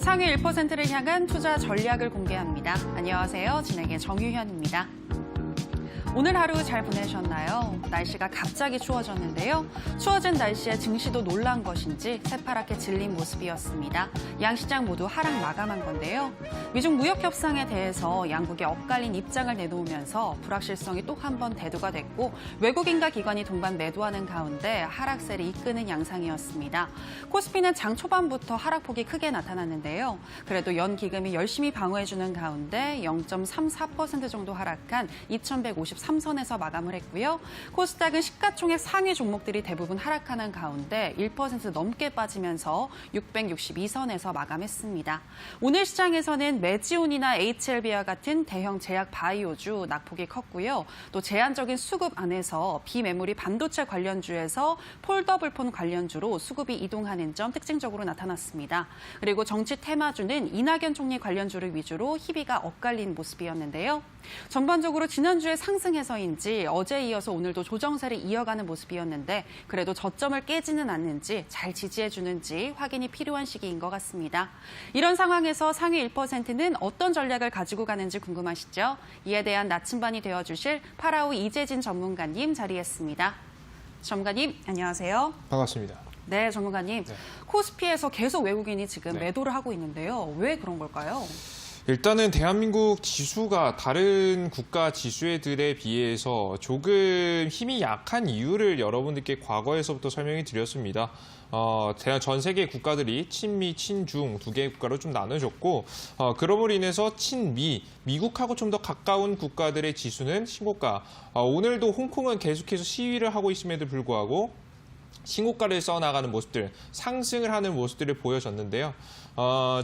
상위 1%를 향한 투자 전략을 공개합니다. 안녕하세요. 진행의 정유현입니다. 오늘 하루 잘 보내셨나요? 날씨가 갑자기 추워졌는데요. 추워진 날씨에 증시도 놀란 것인지 새파랗게 질린 모습이었습니다. 양시장 모두 하락 마감한 건데요. 미중 무역 협상에 대해서 양국이 엇갈린 입장을 내놓으면서 불확실성이 또 한 번 대두가 됐고 외국인과 기관이 동반 매도하는 가운데 하락세를 이끄는 양상이었습니다. 코스피는 장 초반부터 하락폭이 크게 나타났는데요. 그래도 연 기금이 열심히 방어해주는 가운데 0.34% 정도 하락한 2153선에서 마감을 했고요. 코스닥은 시가총액 상위 종목들이 대부분 하락하는 가운데 1% 넘게 빠지면서 662선에서 마감했습니다. 오늘 시장에서는 메지온이나 HLB와 같은 대형 제약 바이오주 낙폭이 컸고요. 또 제한적인 수급 안에서 비메모리 반도체 관련주에서 폴더블폰 관련주로 수급이 이동하는 점 특징적으로 나타났습니다. 그리고 정치 테마주는 이낙연 총리 관련주를 위주로 희비가 엇갈린 모습이었는데요. 전반적으로 지난주에 상승해서인지 어제에 이어서 오늘도 조정세를 이어가는 모습이었는데 그래도 저점을 깨지는 않는지 잘 지지해주는지 확인이 필요한 시기인 것 같습니다. 이런 상황에서 상위 1%는 어떤 전략을 가지고 가는지 궁금하시죠? 이에 대한 나침반이 되어주실 파라오 이재진 전문가님 자리했습니다. 전문가님, 안녕하세요. 반갑습니다. 네, 전문가님. 네. 코스피에서 계속 외국인이 지금 네. 매도를 하고 있는데요. 왜 그런 걸까요? 일단은 대한민국 지수가 다른 국가 지수들에 비해서 조금 힘이 약한 이유를 여러분들께 과거에서부터 설명해 드렸습니다. 전 세계 국가들이 친미, 친중 두 개의 국가로 좀 나눠졌고 그럼으로 인해서 친미, 미국하고 좀 더 가까운 국가들의 지수는 신고가. 오늘도 홍콩은 계속해서 시위를 하고 있음에도 불구하고 신고가를 써나가는 모습들, 상승을 하는 모습들을 보여줬는데요.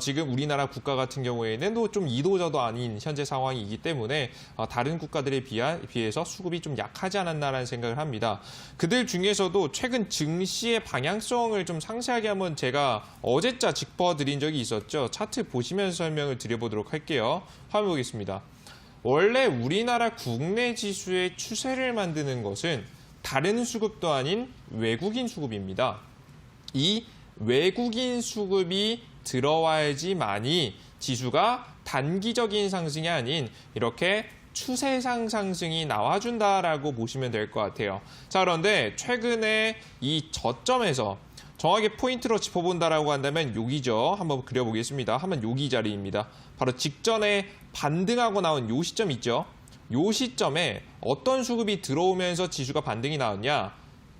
지금 우리나라 국가 같은 경우에는 또 좀 이도저도 아닌 현재 상황이기 때문에 다른 국가들에 비해서 수급이 좀 약하지 않았나라는 생각을 합니다. 그들 중에서도 최근 증시의 방향성을 좀 상세하게 한번 제가 어제자 짚어드린 적이 있었죠. 차트 보시면서 설명을 드려보도록 할게요. 화면 보겠습니다. 원래 우리나라 국내 지수의 추세를 만드는 것은 다른 수급도 아닌 외국인 수급입니다. 이 외국인 수급이 들어와야지만이 지수가 단기적인 상승이 아닌 이렇게 추세상 상승이 나와준다라고 보시면 될 것 같아요. 자, 그런데 최근에 이 저점에서 정확하게 포인트로 짚어본다라고 한다면 여기죠. 한번 그려보겠습니다. 한번 여기 자리입니다. 바로 직전에 반등하고 나온 요 시점 있죠. 요 시점에 어떤 수급이 들어오면서 지수가 반등이 나왔냐?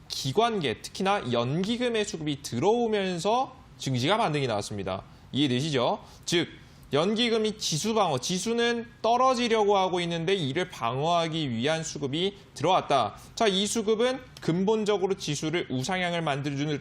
기관계, 특히나 연기금의 수급이 들어오면서 증시가 반등이 나왔습니다. 이해되시죠? 즉, 연기금이 지수 방어, 지수는 떨어지려고 하고 있는데 이를 방어하기 위한 수급이 들어왔다. 자, 이 수급은 근본적으로 지수를 우상향을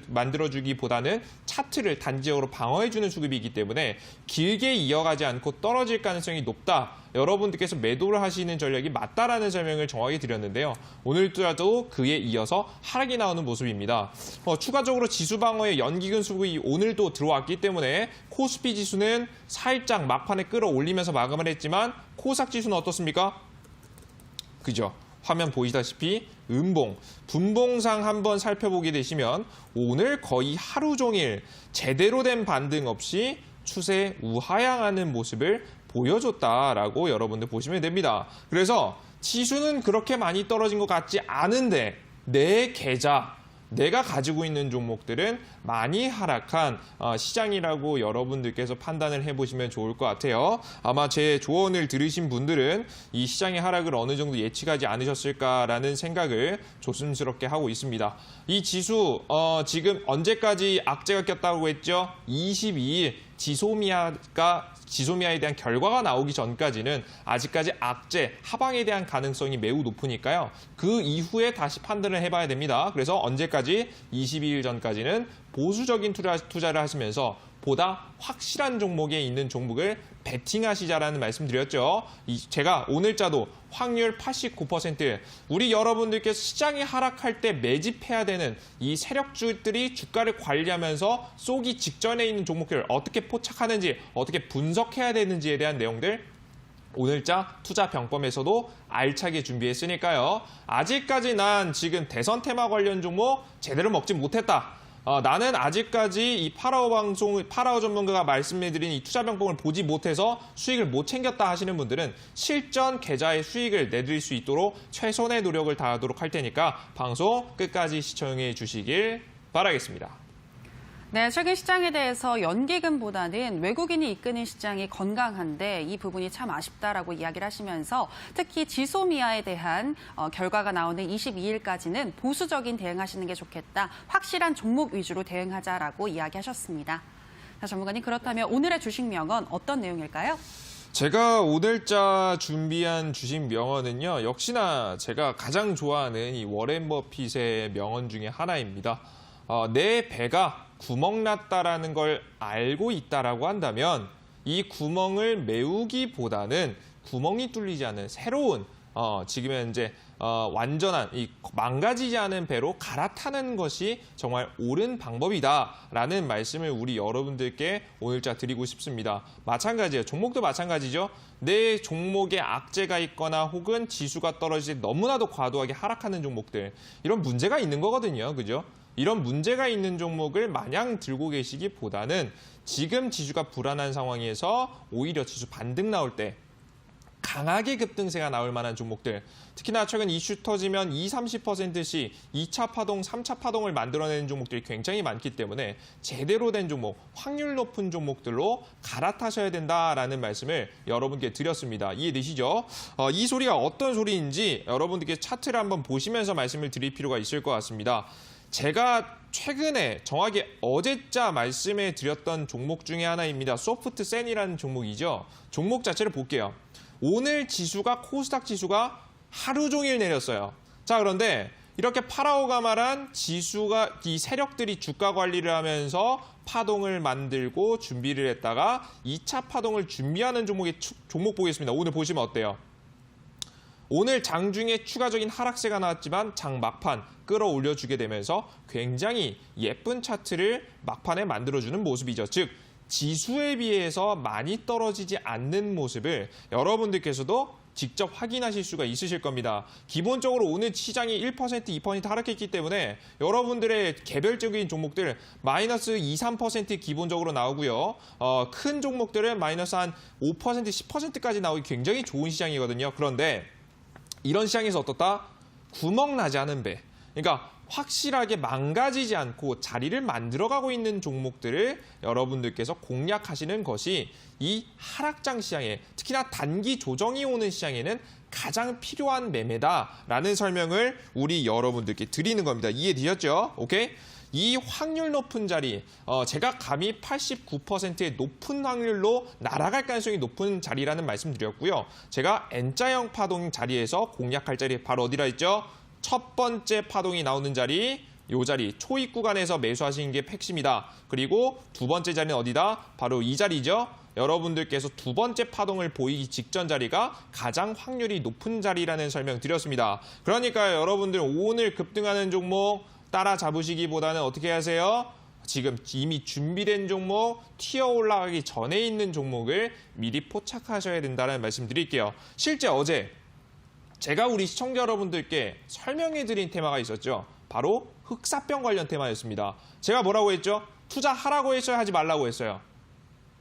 만들어주기보다는 차트를 단기적으로 방어해주는 수급이기 때문에 길게 이어가지 않고 떨어질 가능성이 높다. 여러분들께서 매도를 하시는 전략이 맞다라는 설명을 정확히 드렸는데요. 오늘도 그에 이어서 하락이 나오는 모습입니다. 추가적으로 지수 방어의 연기금 수급이 오늘도 들어왔기 때문에 코스피 지수는 살짝 막판에 끌어올리면서 마감을 했지만 코스닥 지수는 어떻습니까? 그죠? 화면 보시다시피 분봉상 한번 살펴보게 되시면 오늘 거의 하루 종일 제대로 된 반등 없이 추세 우하향하는 모습을 보여줬다라고 여러분들 보시면 됩니다. 그래서 지수는 그렇게 많이 떨어진 것 같지 않은데 내 계좌, 내가 가지고 있는 종목들은 많이 하락한 시장이라고 여러분들께서 판단을 해보시면 좋을 것 같아요. 아마 제 조언을 들으신 분들은 이 시장의 하락을 어느 정도 예측하지 않으셨을까라는 생각을 조심스럽게 하고 있습니다. 이 지수 지금 언제까지 악재가 꼈다고 했죠? 22일 지소미아에 대한 결과가 나오기 전까지는 아직까지 악재, 하방에 대한 가능성이 매우 높으니까요. 그 이후에 다시 판단을 해봐야 됩니다. 그래서 언제까지? 22일 전까지는 보수적인 투자를 하시면서 보다 확실한 종목에 있는 종목을 베팅하시자라는 말씀드렸죠. 제가 오늘자도 확률 89%, 우리 여러분들께서 시장이 하락할 때 매집해야 되는 이 세력주들이 주가를 관리하면서 쏘기 직전에 있는 종목들을 어떻게 포착하는지, 어떻게 분석해야 되는지에 대한 내용들 오늘자 투자병법에서도 알차게 준비했으니까요. 아직까지 난 지금 대선 테마 관련 종목 제대로 먹지 못했다. 나는 아직까지 이 파라오 전문가가 말씀해드린 이 투자병법을 보지 못해서 수익을 못 챙겼다 하시는 분들은 실전 계좌의 수익을 내드릴 수 있도록 최선의 노력을 다하도록 할 테니까 방송 끝까지 시청해 주시길 바라겠습니다. 네, 최근 시장에 대해서 연기금보다는 외국인이 이끄는 시장이 건강한데 이 부분이 참 아쉽다라고 이야기를 하시면서 특히 지소미아에 대한 결과가 나오는 22일까지는 보수적인 대응하시는 게 좋겠다. 확실한 종목 위주로 대응하자라고 이야기하셨습니다. 자, 전문가님 그렇다면 오늘의 주식 명언 어떤 내용일까요? 제가 오늘자 준비한 주식 명언은요. 역시나 제가 가장 좋아하는 이 워렌 버핏의 명언 중에 하나입니다. 내 배가 구멍 났다라는 걸 알고 있다라고 한다면 이 구멍을 메우기보다는 구멍이 뚫리지 않는 새로운 지금 현재 완전한 이 망가지지 않은 배로 갈아타는 것이 정말 옳은 방법이다라는 말씀을 우리 여러분들께 오늘자 드리고 싶습니다. 마찬가지예요. 종목도 마찬가지죠. 내 종목에 악재가 있거나 혹은 지수가 떨어질 때 너무나도 과도하게 하락하는 종목들 이런 문제가 있는 거거든요. 그죠? 이런 문제가 있는 종목을 마냥 들고 계시기보다는 지금 지수가 불안한 상황에서 오히려 지수 반등 나올 때 강하게 급등세가 나올 만한 종목들, 특히나 최근 이슈 터지면 20-30%씩 2차 파동, 3차 파동을 만들어내는 종목들이 굉장히 많기 때문에 제대로 된 종목, 확률 높은 종목들로 갈아타셔야 된다라는 말씀을 여러분께 드렸습니다. 이해되시죠? 이 소리가 어떤 소리인지 여러분들께 차트를 한번 보시면서 말씀을 드릴 필요가 있을 것 같습니다. 제가 최근에 정확히 어제자 말씀해 드렸던 종목 중에 하나입니다. 소프트센이라는 종목이죠. 종목 자체를 볼게요. 오늘 지수가 코스닥 지수가 하루 종일 내렸어요. 자, 그런데 이렇게 파라오가 말한 지수가 이 세력들이 주가 관리를 하면서 파동을 만들고 준비를 했다가 2차 파동을 준비하는 종목 보겠습니다. 오늘 보시면 어때요? 오늘 장중에 추가적인 하락세가 나왔지만 장 막판 끌어올려주게 되면서 굉장히 예쁜 차트를 막판에 만들어주는 모습이죠. 즉 지수에 비해서 많이 떨어지지 않는 모습을 여러분들께서도 직접 확인하실 수가 있으실 겁니다. 기본적으로 오늘 시장이 1%, 2% 하락했기 때문에 여러분들의 개별적인 종목들 마이너스 2, 3% 기본적으로 나오고요. 큰 종목들은 마이너스 한 5%, 10%까지 나오기 굉장히 좋은 시장이거든요. 그런데 이런 시장에서 어떻다? 구멍 나지 않은 배. 그러니까 확실하게 망가지지 않고 자리를 만들어가고 있는 종목들을 여러분들께서 공략하시는 것이 이 하락장 시장에 특히나 단기 조정이 오는 시장에는 가장 필요한 매매다라는 설명을 우리 여러분들께 드리는 겁니다. 이해되셨죠? 오케이? 이 확률 높은 자리, 제가 감히 89%의 높은 확률로 날아갈 가능성이 높은 자리라는 말씀 드렸고요. 제가 N자형 파동 자리에서 공략할 자리 바로 어디라 했죠? 첫 번째 파동이 나오는 자리, 이 자리 초입 구간에서 매수하시는 게 핵심이다. 그리고 두 번째 자리는 어디다? 바로 이 자리죠. 여러분들께서 두 번째 파동을 보이기 직전 자리가 가장 확률이 높은 자리라는 설명 드렸습니다. 그러니까 여러분들 오늘 급등하는 종목 따라잡으시기보다는 어떻게 하세요? 지금 이미 준비된 종목, 튀어 올라가기 전에 있는 종목을 미리 포착하셔야 된다는 말씀 드릴게요. 실제 어제 제가 우리 시청자 여러분들께 설명해드린 테마가 있었죠. 바로 흑사병 관련 테마였습니다. 제가 뭐라고 했죠? 투자하라고 했어요? 하지 말라고 했어요?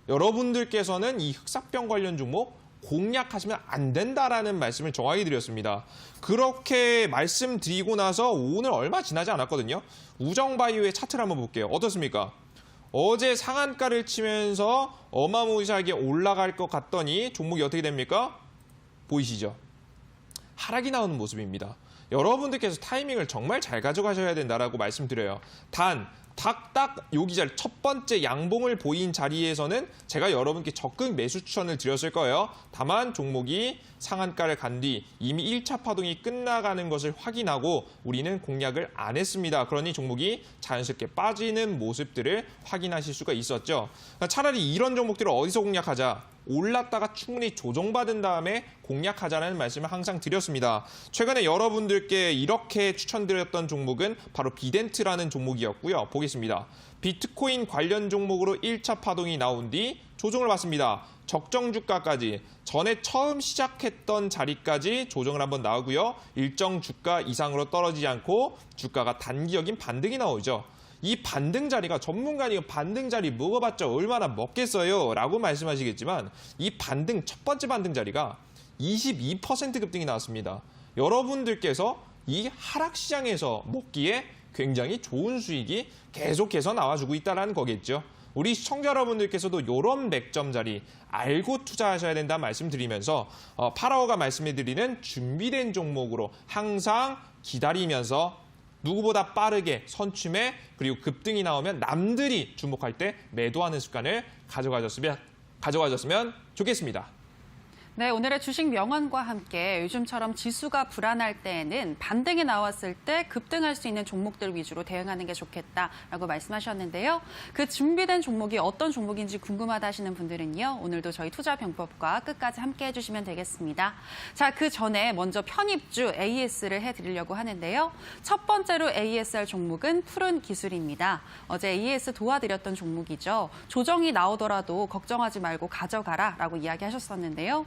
여러분들께서는 이 흑사병 관련 종목 공략하시면 안 된다라는 말씀을 정확히 드렸습니다. 그렇게 말씀드리고 나서 오늘 얼마 지나지 않았거든요. 우정바이오의 차트를 한번 볼게요. 어떻습니까? 어제 상한가를 치면서 어마무시하게 올라갈 것 같더니 종목이 어떻게 됩니까? 보이시죠? 하락이 나오는 모습입니다. 여러분들께서 타이밍을 정말 잘 가져가셔야 된다라고 말씀드려요. 딱 여기 자리 첫 번째 양봉을 보인 자리에서는 제가 여러분께 적극 매수 추천을 드렸을 거예요. 다만 종목이 상한가를 간 뒤 이미 1차 파동이 끝나가는 것을 확인하고 우리는 공략을 안 했습니다. 그러니 종목이 자연스럽게 빠지는 모습들을 확인하실 수가 있었죠. 차라리 이런 종목들을 어디서 공략하자? 올랐다가 충분히 조정받은 다음에 공략하자는 말씀을 항상 드렸습니다. 최근에 여러분들께 이렇게 추천드렸던 종목은 바로 비덴트라는 종목이었고요. 보겠습니다. 비트코인 관련 종목으로 1차 파동이 나온 뒤 조정을 받습니다. 적정 주가까지 전에 처음 시작했던 자리까지 조정을 한번 나오고요. 일정 주가 이상으로 떨어지지 않고 주가가 단기적인 반등이 나오죠. 이 반등 자리가 전문가니까 반등 자리 먹어봤자 얼마나 먹겠어요? 라고 말씀하시겠지만 이 반등, 첫 번째 반등 자리가 22% 급등이 나왔습니다. 여러분들께서 이 하락시장에서 먹기에 굉장히 좋은 수익이 계속해서 나와주고 있다는 거겠죠. 우리 시청자 여러분들께서도 이런 맥점 자리 알고 투자하셔야 된다 말씀드리면서 파라오가 말씀해드리는 준비된 종목으로 항상 기다리면서 누구보다 빠르게 선취매 그리고 급등이 나오면 남들이 주목할 때 매도하는 습관을 가져가셨으면 좋겠습니다. 네, 오늘의 주식 명언과 함께 요즘처럼 지수가 불안할 때에는 반등이 나왔을 때 급등할 수 있는 종목들 위주로 대응하는 게 좋겠다라고 말씀하셨는데요. 그 준비된 종목이 어떤 종목인지 궁금하다 하시는 분들은요. 오늘도 저희 투자병법과 끝까지 함께 해주시면 되겠습니다. 자, 그 전에 먼저 편입주 AS를 해드리려고 하는데요. 첫 번째로 ASR 종목은 푸른 기술입니다. 어제 AS 도와드렸던 종목이죠. 조정이 나오더라도 걱정하지 말고 가져가라라고 이야기하셨었는데요.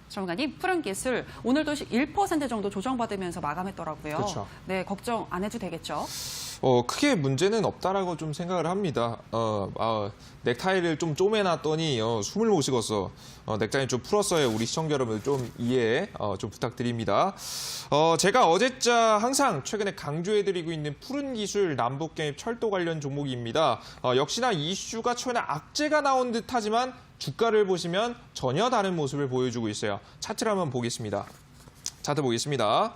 전문가님, 푸른 기술 오늘도 1% 정도 조정받으면서 마감했더라고요. 그렇죠. 네, 걱정 안 해도 되겠죠? 크게 문제는 없다라고 좀 생각을 합니다. 넥타이를 좀 쪼매놨더니 숨을 못 쉬겠어. 넥타이 좀 풀었어요. 우리 시청자 여러분 좀 이해 좀 부탁드립니다. 제가 어제자 항상 최근에 강조해드리고 있는 푸른 기술 남북경입 철도 관련 종목입니다. 역시나 이슈가 최근에 악재가 나온 듯하지만 주가를 보시면 전혀 다른 모습을 보여주고 있어요. 차트를 한번 보겠습니다. 차트 보겠습니다.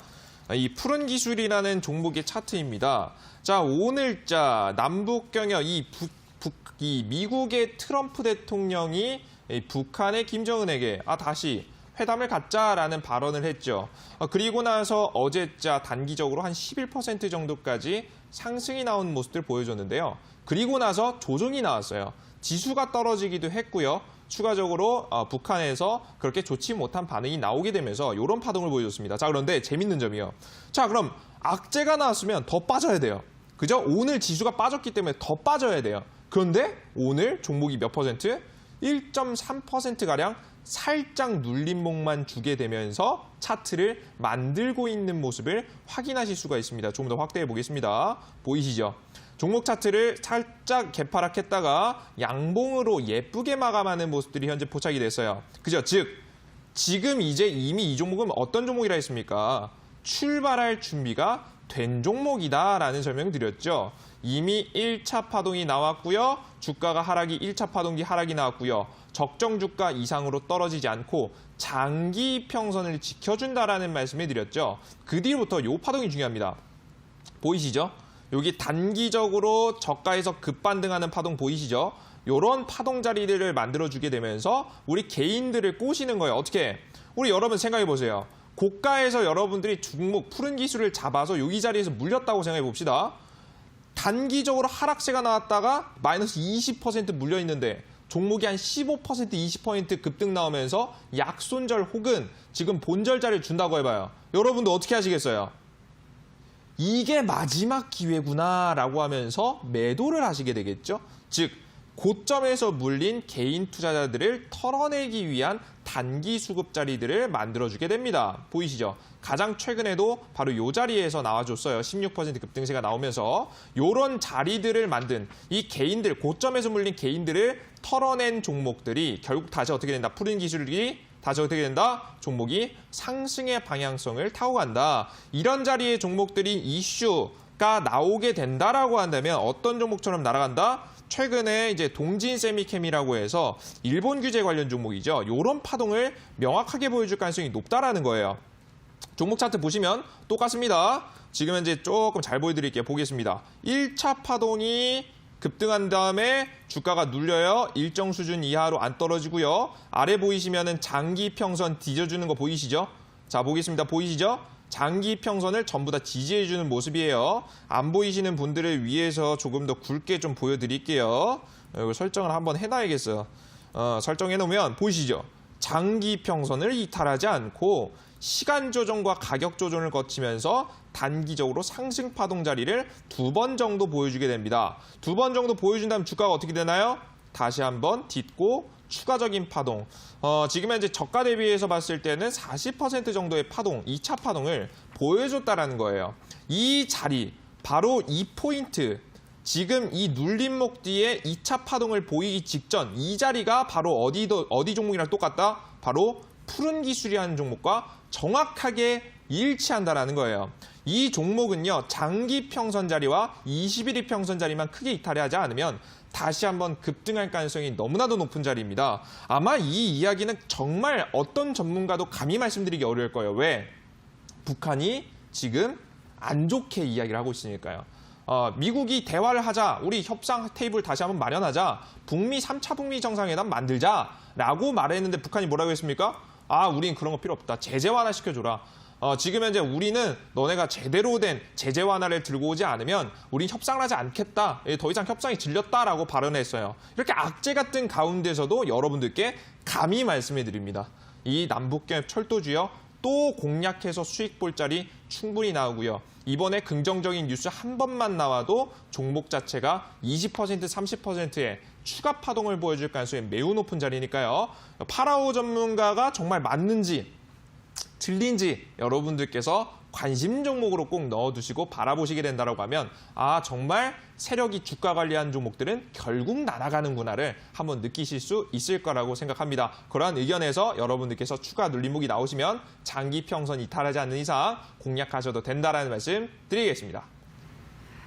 이 푸른 기술이라는 종목의 차트입니다. 자, 오늘자 남북경협 이 미국의 트럼프 대통령이 북한의 김정은에게 다시 회담을 갖자라는 발언을 했죠. 그리고 나서 어제자 단기적으로 한 11% 정도까지 상승이 나온 모습들 보여줬는데요. 그리고 나서 조정이 나왔어요. 지수가 떨어지기도 했고요. 추가적으로 북한에서 그렇게 좋지 못한 반응이 나오게 되면서 이런 파동을 보여줬습니다. 자, 그런데 재밌는 점이요. 자, 그럼 악재가 나왔으면 더 빠져야 돼요. 그죠? 오늘 지수가 빠졌기 때문에 더 빠져야 돼요. 그런데 오늘 종목이 몇 퍼센트? 1.3%가량 살짝 눌림목만 주게 되면서 차트를 만들고 있는 모습을 확인하실 수가 있습니다. 좀 더 확대해 보겠습니다. 보이시죠? 종목 차트를 살짝 개파락했다가 양봉으로 예쁘게 마감하는 모습들이 현재 포착이 됐어요. 그죠? 즉, 지금 이제 이미 이 종목은 어떤 종목이라 했습니까? 출발할 준비가 된 종목이다라는 설명 드렸죠. 이미 1차 파동이 나왔고요. 주가가 하락이 1차 파동기 하락이 나왔고요. 적정 주가 이상으로 떨어지지 않고 장기 평선을 지켜준다라는 말씀을 드렸죠. 그 뒤부터 이 파동이 중요합니다. 보이시죠? 여기 단기적으로 저가에서 급반등하는 파동 보이시죠? 이런 파동 자리들을 만들어주게 되면서 우리 개인들을 꼬시는 거예요. 어떻게? 우리 여러분 생각해 보세요. 고가에서 여러분들이 종목 푸른 기술을 잡아서 여기 자리에서 물렸다고 생각해 봅시다. 단기적으로 하락세가 나왔다가 마이너스 20% 물려 있는데 종목이 한 15%, 20% 급등 나오면서 약손절 혹은 지금 본절 자리를 준다고 해봐요. 여러분도 어떻게 하시겠어요? 이게 마지막 기회구나라고 하면서 매도를 하시게 되겠죠. 즉, 고점에서 물린 개인 투자자들을 털어내기 위한 단기 수급 자리들을 만들어주게 됩니다. 보이시죠? 가장 최근에도 바로 이 자리에서 나와줬어요. 16% 급등세가 나오면서 이런 자리들을 만든 이 개인들, 고점에서 물린 개인들을 털어낸 종목들이 결국 다시 어떻게 된다? 푸른 기술이 다시 어떻게 된다? 종목이 상승의 방향성을 타고 간다. 이런 자리의 종목들이 이슈가 나오게 된다라고 한다면 어떤 종목처럼 날아간다? 최근에 이제 동진 세미캠이라고 해서 일본 규제 관련 종목이죠. 이런 파동을 명확하게 보여줄 가능성이 높다라는 거예요. 종목 차트 보시면 똑같습니다. 지금 현재 조금 잘 보여드릴게요. 보겠습니다. 1차 파동이 급등한 다음에 주가가 눌려요. 일정 수준 이하로 안 떨어지고요. 아래 보이시면은 장기 평선 뒤져주는 거 보이시죠? 자, 보겠습니다. 보이시죠? 장기 평선을 전부 다 지지해주는 모습이에요. 안 보이시는 분들을 위해서 조금 더 굵게 좀 보여드릴게요. 이거 설정을 한번 해놔야겠어요. 설정해놓으면 보이시죠? 장기 평선을 이탈하지 않고 시간 조정과 가격 조정을 거치면서 단기적으로 상승 파동 자리를 2번 정도 보여주게 됩니다. 2번 정도 보여준 다음 주가가 어떻게 되나요? 다시 한번 딛고 추가적인 파동. 지금 현재 저가 대비해서 봤을 때는 40% 정도의 파동, 2차 파동을 보여줬다라는 거예요. 이 자리, 바로 이 포인트, 지금 이 눌림목 뒤에 2차 파동을 보이기 직전 이 자리가 바로 어디 종목이랑 똑같다? 바로 푸른 기술이라는 종목과 정확하게 일치한다라는 거예요. 이 종목은요, 장기 평선 자리와 21일 평선 자리만 크게 이탈이 하지 않으면 다시 한번 급등할 가능성이 너무나도 높은 자리입니다. 아마 이 이야기는 정말 어떤 전문가도 감히 말씀드리기 어려울 거예요. 왜? 북한이 지금 안 좋게 이야기를 하고 있으니까요. 미국이 대화를 하자, 우리 협상 테이블 다시 한번 마련하자, 북미 3차 북미 정상회담 만들자라고 말했는데 북한이 뭐라고 했습니까? 우린 그런 거 필요 없다. 제재 완화 시켜줘라. 지금 현재 우리는 너네가 제대로 된 제재 완화를 들고 오지 않으면 우린 협상을 하지 않겠다. 더 이상 협상이 질렸다라고 발언했어요. 이렇게 악재 같은 가운데서도 여러분들께 감히 말씀해 드립니다. 이 남북경협 철도주요. 또 공략해서 수익 볼 자리 충분히 나오고요. 이번에 긍정적인 뉴스 한 번만 나와도 종목 자체가 20%, 30%의 추가 파동을 보여줄 가능성이 매우 높은 자리니까요. 파라오 전문가가 정말 맞는지 틀린지 여러분들께서 관심 종목으로 꼭 넣어두시고 바라보시게 된다고 하면 정말 세력이 주가 관리한 종목들은 결국 날아가는구나를 한번 느끼실 수 있을 거라고 생각합니다. 그러한 의견에서 여러분들께서 추가 눌림목이 나오시면 장기 평선 이탈하지 않는 이상 공략하셔도 된다라는 말씀 드리겠습니다.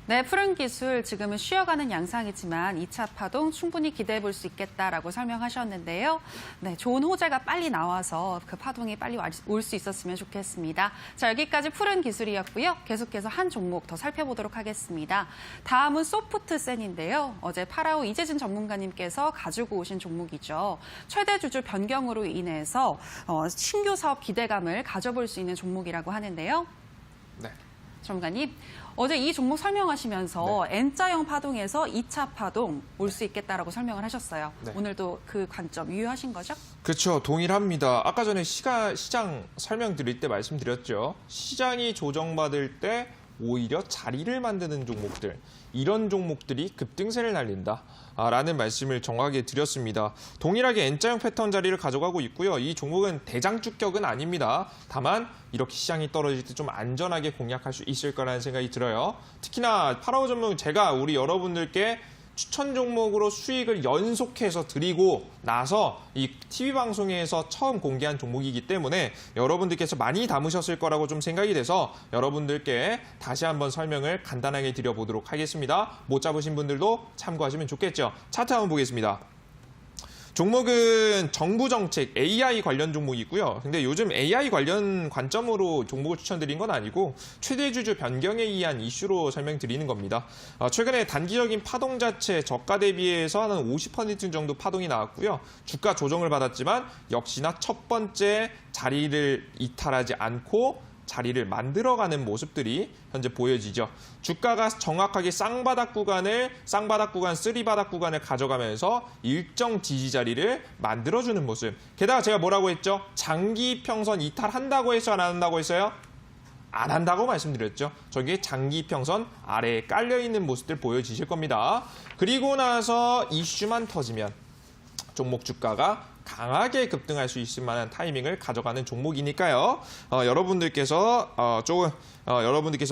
네, 푸른 기술 지금은 쉬어가는 양상이지만 2차 파동 충분히 기대해 볼 수 있겠다라고 설명하셨는데요. 네, 좋은 호재가 빨리 나와서 그 파동이 빨리 올 수 있었으면 좋겠습니다. 자, 여기까지 푸른 기술이었고요. 계속해서 한 종목 더 살펴보도록 하겠습니다. 다음은 소프트센인데요. 어제 파라오 이재진 전문가님께서 가지고 오신 종목이죠. 최대 주주 변경으로 인해서 신규 사업 기대감을 가져볼 수 있는 종목이라고 하는데요. 네. 전문가님, 어제 이 종목 설명하시면서 N자형 파동에서 2차 파동 올 수 있겠다라고 설명을 하셨어요. 네. 오늘도 그 관점 유효하신 거죠? 그렇죠. 동일합니다. 아까 전에 시장 설명드릴 때 말씀드렸죠. 시장이 조정받을 때 오히려 자리를 만드는 종목들, 이런 종목들이 급등세를 날린다. 라는 말씀을 정확하게 드렸습니다. 동일하게 N자형 패턴 자리를 가져가고 있고요. 이 종목은 대장주격은 아닙니다. 다만 이렇게 시장이 떨어질 때 좀 안전하게 공략할 수 있을 거라는 생각이 들어요. 특히나 파라오 전문 제가 우리 여러분들께 추천 종목으로 수익을 연속해서 드리고 나서 이 TV방송에서 처음 공개한 종목이기 때문에 여러분들께서 많이 담으셨을 거라고 좀 생각이 돼서 여러분들께 다시 한번 설명을 간단하게 드려보도록 하겠습니다. 못 잡으신 분들도 참고하시면 좋겠죠. 차트 한번 보겠습니다. 종목은 정부 정책, AI 관련 종목이 있고요. 근데 요즘 AI 관련 관점으로 종목을 추천드린 건 아니고 최대 주주 변경에 의한 이슈로 설명드리는 겁니다. 최근에 단기적인 파동 자체 저가 대비해서 한 50% 정도 파동이 나왔고요. 주가 조정을 받았지만 역시나 첫 번째 자리를 이탈하지 않고 자리를 만들어가는 모습들이 현재 보여지죠. 주가가 정확하게 쌍바닥 구간, 쓰리바닥 구간을 가져가면서 일정 지지 자리를 만들어주는 모습. 게다가 제가 뭐라고 했죠? 장기 평선 이탈한다고 했어요? 안 한다고 했어요? 안 한다고 말씀드렸죠. 저게 장기 평선 아래에 깔려있는 모습들 보여지실 겁니다. 그리고 나서 이슈만 터지면 종목 주가가 강하게 급등할 수 있을 만한 타이밍을 가져가는 종목이니까요. 여러분들께서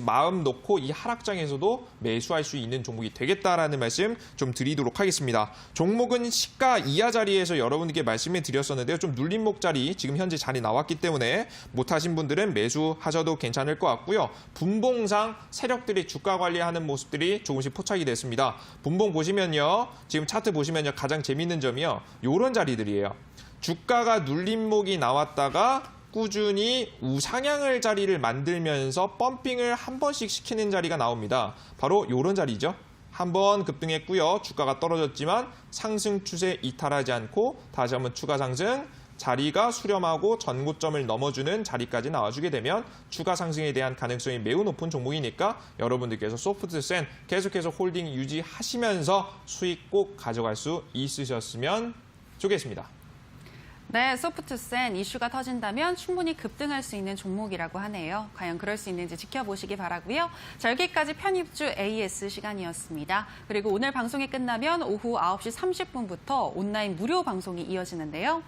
마음 놓고 이 하락장에서도 매수할 수 있는 종목이 되겠다라는 말씀 좀 드리도록 하겠습니다. 종목은 시가 이하 자리에서 여러분들께 말씀을 드렸었는데요. 좀 눌림목 자리 지금 현재 자리 나왔기 때문에 못하신 분들은 매수하셔도 괜찮을 것 같고요. 분봉상 세력들이 주가 관리하는 모습들이 조금씩 포착이 됐습니다. 분봉 보시면요. 지금 차트 보시면요. 가장 재밌는 점이요. 이런 자리들이에요. 주가가 눌림목이 나왔다가 꾸준히 우상향을 자리를 만들면서 펌핑을 한 번씩 시키는 자리가 나옵니다. 바로 이런 자리죠. 한 번 급등했고요. 주가가 떨어졌지만 상승 추세 이탈하지 않고 다시 한번 추가 상승, 자리가 수렴하고 전고점을 넘어주는 자리까지 나와주게 되면 추가 상승에 대한 가능성이 매우 높은 종목이니까 여러분들께서 소프트센 계속해서 홀딩 유지하시면서 수익 꼭 가져갈 수 있으셨으면 좋겠습니다. 네, 소프트센 이슈가 터진다면 충분히 급등할 수 있는 종목이라고 하네요. 과연 그럴 수 있는지 지켜보시기 바라고요. 자, 여기까지 편입주 AS 시간이었습니다. 그리고 오늘 방송이 끝나면 오후 9시 30분부터 온라인 무료 방송이 이어지는데요.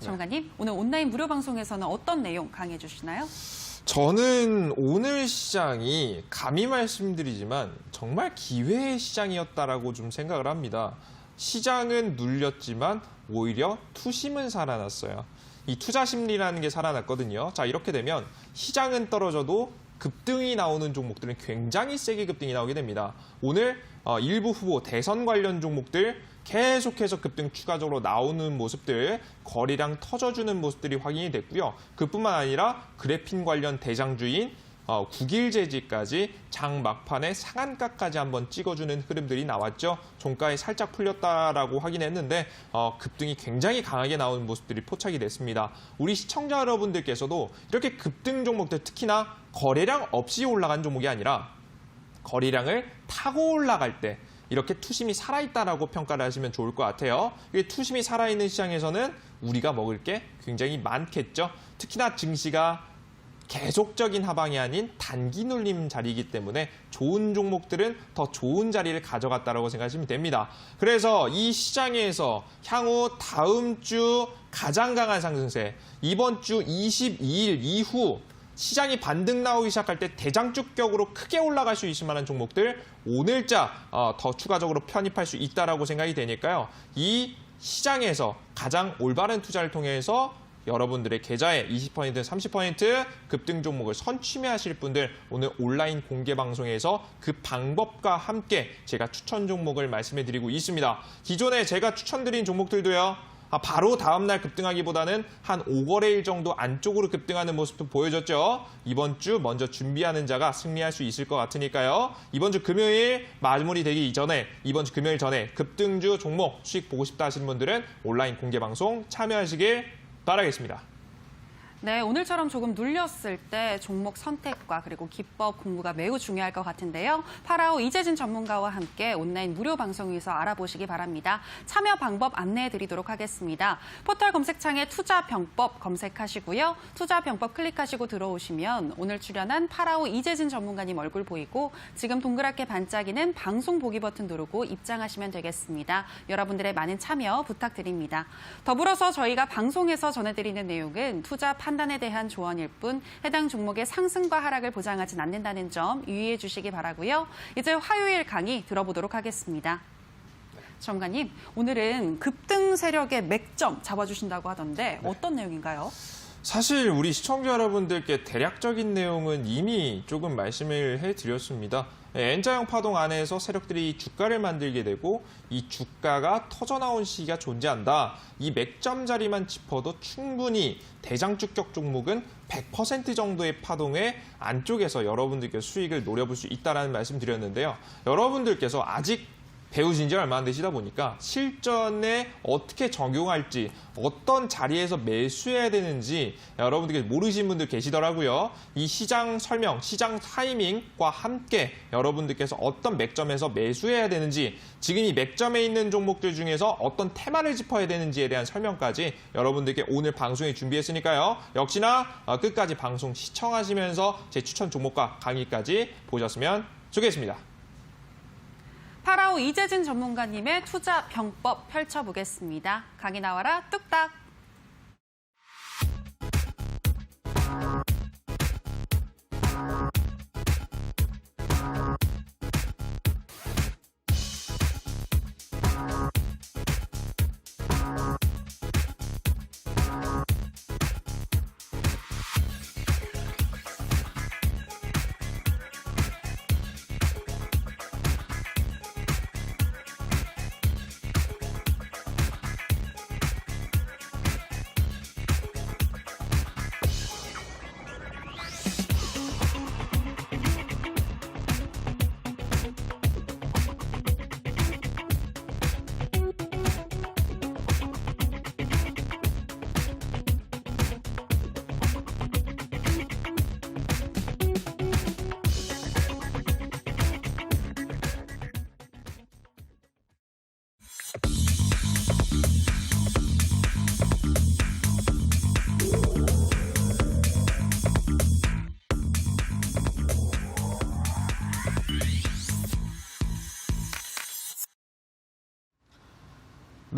전문가님, 오늘 온라인 무료 방송에서는 어떤 내용 강의해 주시나요? 저는 오늘 시장이 감히 말씀드리지만 정말 기회의 시장이었다라고 좀 생각을 합니다. 시장은 눌렸지만 오히려 투심은 살아났어요. 이 투자 심리라는 게 살아났거든요. 자, 이렇게 되면 시장은 떨어져도 급등이 나오는 종목들은 굉장히 세게 급등이 나오게 됩니다. 오늘 일부 후보 대선 관련 종목들 계속해서 급등 추가적으로 나오는 모습들, 거래량 터져주는 모습들이 확인이 됐고요. 그뿐만 아니라 그래핀 관련 대장주인 국일제지까지 장 막판에 상한가까지 한번 찍어주는 흐름들이 나왔죠. 종가에 살짝 풀렸다라고 확인했는데 급등이 굉장히 강하게 나오는 모습들이 포착이 됐습니다. 우리 시청자 여러분들께서도 이렇게 급등 종목들, 특히나 거래량 없이 올라간 종목이 아니라 거래량을 타고 올라갈 때 이렇게 투심이 살아있다라고 평가를 하시면 좋을 것 같아요. 이 투심이 살아있는 시장에서는 우리가 먹을 게 굉장히 많겠죠. 특히나 증시가 계속적인 하방이 아닌 단기 눌림 자리이기 때문에 좋은 종목들은 더 좋은 자리를 가져갔다라고 생각하시면 됩니다. 그래서 이 시장에서 향후 다음 주 가장 강한 상승세, 이번 주 22일 이후 시장이 반등 나오기 시작할 때 대장주격으로 크게 올라갈 수 있을 만한 종목들 오늘자 더 추가적으로 편입할 수 있다라고 생각이 되니까요. 이 시장에서 가장 올바른 투자를 통해서 여러분들의 계좌에 20%, 30% 급등 종목을 선취매하실 분들 오늘 온라인 공개 방송에서 그 방법과 함께 제가 추천 종목을 말씀해 드리고 있습니다. 기존에 제가 추천드린 종목들도요. 바로 다음날 급등하기보다는 한 5거래일 정도 안쪽으로 급등하는 모습도 보여줬죠. 이번 주 먼저 준비하는 자가 승리할 수 있을 것 같으니까요. 이번 주 금요일 마무리되기 이전에 이번 주 금요일 전에 급등주 종목 수익 보고 싶다 하시는 분들은 온라인 공개 방송 참여하시길 바라겠습니다. 네, 오늘처럼 조금 눌렸을 때 종목 선택과 그리고 기법 공부가 매우 중요할 것 같은데요. 파라오 이재진 전문가와 함께 온라인 무료 방송에서 알아보시기 바랍니다. 참여 방법 안내해 드리도록 하겠습니다. 포털 검색창에 투자병법 검색하시고요. 투자병법 클릭하시고 들어오시면 오늘 출연한 파라오 이재진 전문가님 얼굴 보이고 지금 동그랗게 반짝이는 방송 보기 버튼 누르고 입장하시면 되겠습니다. 여러분들의 많은 참여 부탁드립니다. 더불어서 저희가 방송에서 전해드리는 내용은 투자 판단에 대한 조언일 뿐 해당 종목의 상승과 하락을 보장하진 않는다는 점 유의해 주시기 바라고요. 이제 화요일 강의 들어보도록 하겠습니다. 전문가님, 오늘은 급등 세력의 맥점 잡아주신다고 하던데 어떤 내용인가요? 사실 우리 시청자 여러분들께 대략적인 내용은 이미 조금 말씀을 해드렸습니다. N자형 파동 안에서 세력들이 주가를 만들게 되고 이 주가가 터져나온 시기가 존재한다. 이 맥점 자리만 짚어도 충분히 대장주격 종목은 100% 정도의 파동의 안쪽에서 여러분들께 수익을 노려볼 수 있다는 말씀 드렸는데요. 여러분들께서 아직 배우신 지 얼마 안 되시다 보니까 실전에 어떻게 적용할지 어떤 자리에서 매수해야 되는지 여러분들께 모르시는 분들 계시더라고요. 이 시장 설명, 시장 타이밍과 함께 여러분들께서 어떤 맥점에서 매수해야 되는지 지금 이 맥점에 있는 종목들 중에서 어떤 테마를 짚어야 되는지에 대한 설명까지 여러분들께 오늘 방송에 준비했으니까요. 역시나 끝까지 방송 시청하시면서 제 추천 종목과 강의까지 보셨으면 좋겠습니다. 파라오 이재진 전문가님의 투자 병법 펼쳐보겠습니다. 강의 나와라 뚝딱.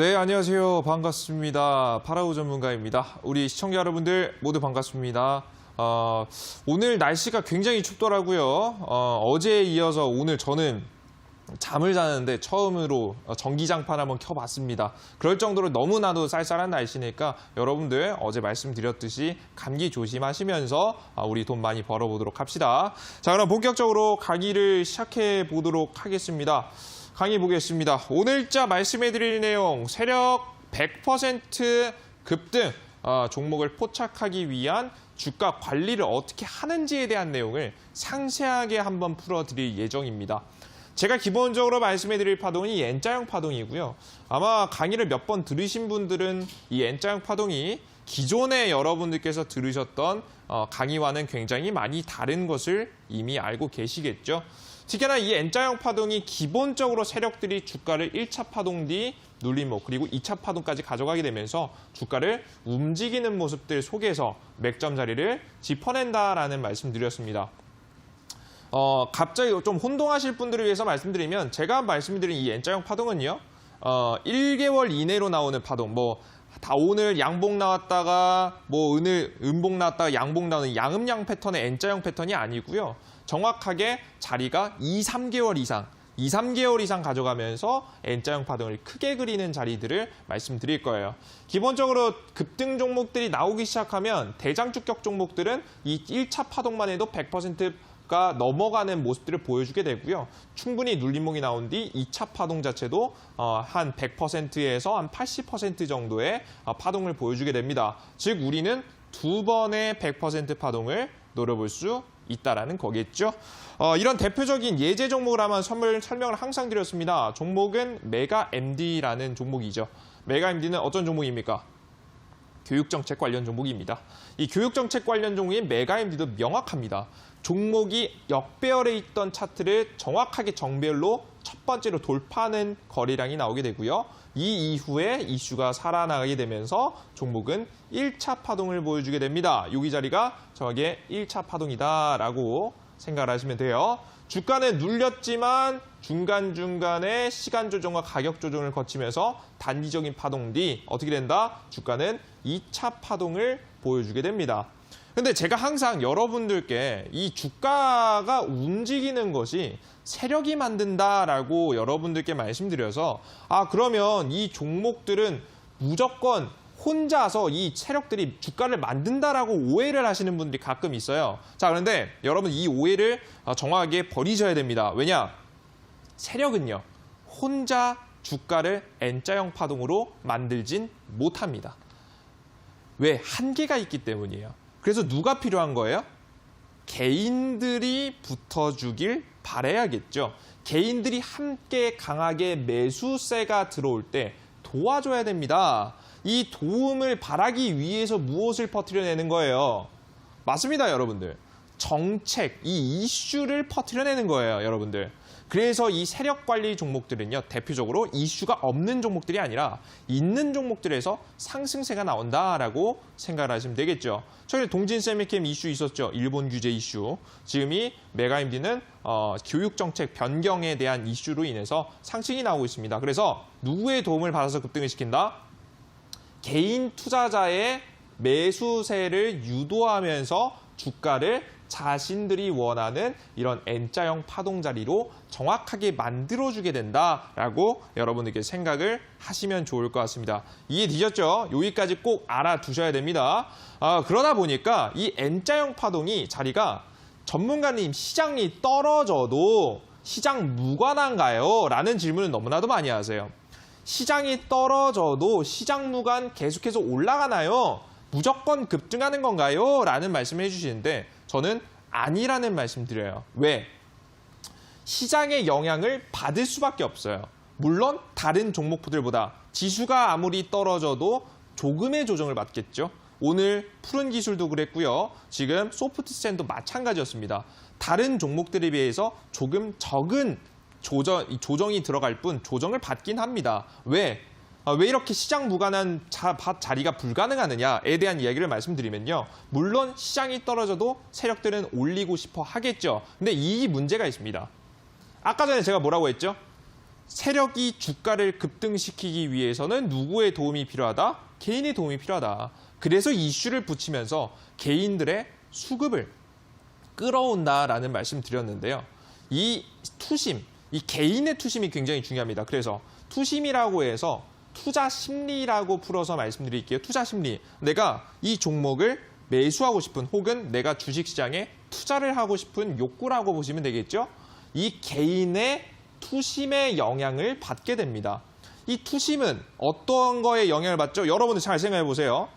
네, 안녕하세요. 반갑습니다. 파라오 전문가입니다. 우리 시청자 여러분들 모두 반갑습니다. 오늘 날씨가 굉장히 춥더라고요. 어제에 이어서 오늘 저는 잠을 자는데 처음으로 전기장판 한번 켜봤습니다. 그럴 정도로 너무나도 쌀쌀한 날씨니까 여러분들 어제 말씀드렸듯이 감기 조심하시면서 우리 돈 많이 벌어보도록 합시다. 자, 그럼 본격적으로 강의를 시작해 보도록 하겠습니다. 강의 보겠습니다. 오늘자 말씀해드릴 내용, 세력 100% 급등 종목을 포착하기 위한 주가 관리를 어떻게 하는지에 대한 내용을 상세하게 한번 풀어드릴 예정입니다. 제가 기본적으로 말씀해드릴 파동은 이 N자형 파동이고요. 아마 강의를 몇 번 들으신 분들은 이 N자형 파동이 기존에 여러분들께서 들으셨던 강의와는 굉장히 많이 다른 것을 이미 알고 계시겠죠. 특히나 이 N자형 파동이 기본적으로 세력들이 주가를 1차 파동 뒤 눌림목 그리고 2차 파동까지 가져가게 되면서 주가를 움직이는 모습들 속에서 맥점 자리를 짚어낸다라는 말씀드렸습니다. 갑자기 좀 혼동하실 분들을 위해서 말씀드리면 제가 말씀드린 이 N자형 파동은요. 1개월 이내로 나오는 파동, 다 오늘 양봉 나왔다가 오늘 음봉 나왔다가 양봉 나오는 양음양 패턴의 N자형 패턴이 아니고요. 정확하게 자리가 2-3개월 이상 가져가면서 N자형 파동을 크게 그리는 자리들을 말씀드릴 거예요. 기본적으로 급등 종목들이 나오기 시작하면 대장주격 종목들은 이 1차 파동만 해도 100%가 넘어가는 모습들을 보여주게 되고요. 충분히 눌림목이 나온 뒤 2차 파동 자체도 한 100%에서 한 80% 정도의 파동을 보여주게 됩니다. 즉 우리는 두 번의 100% 파동을 노려볼 수 있다라는 거겠죠. 이런 대표적인 예제 종목을 한번 설명을 항상 드렸습니다. 종목은 메가MD라는 종목이죠. 메가MD는 어떤 종목입니까? 교육정책 관련 종목입니다. 이 교육정책 관련 종목인 메가MD도 명확합니다. 종목이 역배열에 있던 차트를 정확하게 정배열로 첫 번째로 돌파하는 거래량이 나오게 되고요. 이 이후에 이슈가 살아나가게 되면서 종목은 1차 파동을 보여주게 됩니다. 여기 자리가 정확하게 1차 파동이다라고 생각을 하시면 돼요. 주가는 눌렸지만 중간중간에 시간 조정과 가격 조정을 거치면서 단기적인 파동 뒤 어떻게 된다? 주가는 2차 파동을 보여주게 됩니다. 근데 제가 항상 여러분들께 이 주가가 움직이는 것이 세력이 만든다라고 여러분들께 말씀드려서 그러면 이 종목들은 무조건 혼자서 이 세력들이 주가를 만든다라고 오해를 하시는 분들이 가끔 있어요. 자, 그런데 여러분 이 오해를 정확하게 버리셔야 됩니다. 왜냐? 세력은요. 혼자 주가를 N자형 파동으로 만들진 못합니다. 왜? 한계가 있기 때문이에요. 그래서 누가 필요한 거예요? 개인들이 붙어주길 바라야겠죠. 개인들이 함께 강하게 매수세가 들어올 때 도와줘야 됩니다. 이 도움을 바라기 위해서 무엇을 퍼뜨려내는 거예요? 맞습니다, 여러분들. 정책, 이 이슈를 퍼뜨려내는 거예요, 여러분들. 그래서 이 세력 관리 종목들은요, 대표적으로 이슈가 없는 종목들이 아니라 있는 종목들에서 상승세가 나온다라고 생각을 하시면 되겠죠. 최근에 동진 세미캠 이슈 있었죠. 일본 규제 이슈. 지금 이 메가MD는 교육정책 변경에 대한 이슈로 인해서 상승이 나오고 있습니다. 그래서 누구의 도움을 받아서 급등을 시킨다? 개인 투자자의 매수세를 유도하면서 주가를 자신들이 원하는 이런 N자형 파동 자리로 정확하게 만들어주게 된다라고 여러분들께 생각을 하시면 좋을 것 같습니다. 이해되셨죠? 여기까지 꼭 알아두셔야 됩니다. 그러다 보니까 이 N자형 파동이 자리가 전문가님 시장이 떨어져도 시장 무관한가요? 라는 질문을 너무나도 많이 하세요. 시장이 떨어져도 시장 무관 계속해서 올라가나요? 무조건 급등하는 건가요? 라는 말씀을 해주시는데 저는 아니라는 말씀 드려요. 왜? 시장의 영향을 받을 수밖에 없어요. 물론 다른 종목들보다 지수가 아무리 떨어져도 조금의 조정을 받겠죠. 오늘 푸른 기술도 그랬고요. 지금 소프트스탠도 마찬가지였습니다. 다른 종목들에 비해서 조금 적은 조정이 들어갈 뿐 조정을 받긴 합니다. 왜 이렇게 시장 무관한 자리가 불가능하느냐에 대한 이야기를 말씀드리면요. 물론 시장이 떨어져도 세력들은 올리고 싶어 하겠죠. 근데 이 문제가 있습니다. 아까 전에 제가 뭐라고 했죠? 세력이 주가를 급등시키기 위해서는 누구의 도움이 필요하다? 개인의 도움이 필요하다. 그래서 이슈를 붙이면서 개인들의 수급을 끌어온다라는 말씀 드렸는데요. 이 투심, 이 개인의 투심이 굉장히 중요합니다. 그래서 투심이라고 해서 투자 심리라고 풀어서 말씀드릴게요. 투자 심리. 내가 이 종목을 매수하고 싶은 혹은 내가 주식시장에 투자를 하고 싶은 욕구라고 보시면 되겠죠. 이 개인의 투심의 영향을 받게 됩니다. 이 투심은 어떤 거에 영향을 받죠? 여러분들 잘 생각해 보세요.